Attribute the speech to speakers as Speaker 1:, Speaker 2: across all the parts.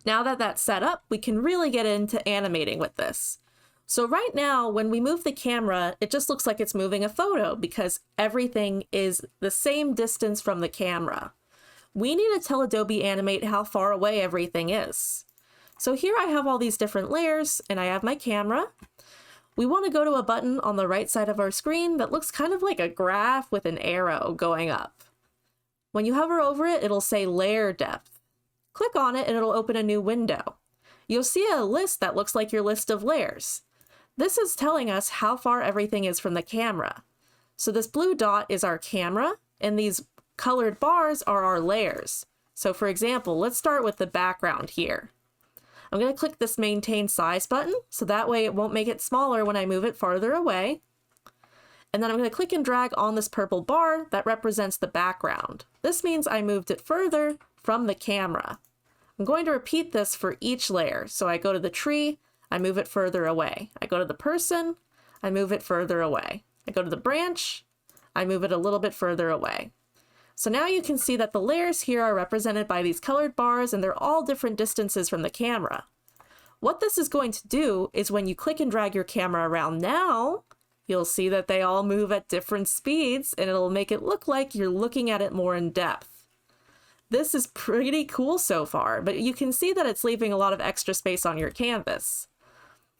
Speaker 1: Now that that's set up, we can really get into animating with this. So right now, when we move the camera, it just looks like it's moving a photo because everything is the same distance from the camera. We need to tell Adobe Animate how far away everything is. So here I have all these different layers and I have my camera. We want to go to a button on the right side of our screen that looks kind of like a graph with an arrow going up. When you hover over it, it'll say Layer Depth. Click on it and it'll open a new window. You'll see a list that looks like your list of layers. This is telling us how far everything is from the camera. So this blue dot is our camera, and these colored bars are our layers. So for example, let's start with the background here. I'm going to click this Maintain Size button, so that way it won't make it smaller when I move it farther away. And then I'm going to click and drag on this purple bar that represents the background. This means I moved it further from the camera. I'm going to repeat this for each layer. So I go to the tree, I move it further away. I go to the person, I move it further away. I go to the branch, I move it a little bit further away. So now you can see that the layers here are represented by these colored bars and they're all different distances from the camera. What this is going to do is when you click and drag your camera around now, you'll see that they all move at different speeds and it'll make it look like you're looking at it more in depth. This is pretty cool so far, but you can see that it's leaving a lot of extra space on your canvas.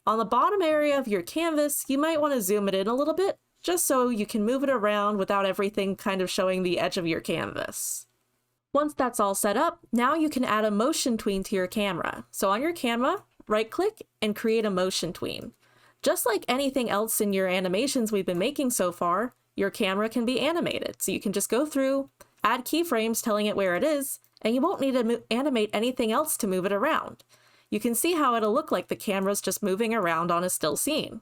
Speaker 1: On the bottom area of your canvas, you might want to zoom it in a little bit, just so you can move it around without everything kind of showing the edge of your canvas. Once that's all set up, now you can add a motion tween to your camera. So on your camera, right-click and create a motion tween. Just like anything else in your animations we've been making so far, your camera can be animated. So you can just go through, add keyframes telling it where it is, and you won't need to animate anything else to move it around. You can see how it'll look like the camera's just moving around on a still scene.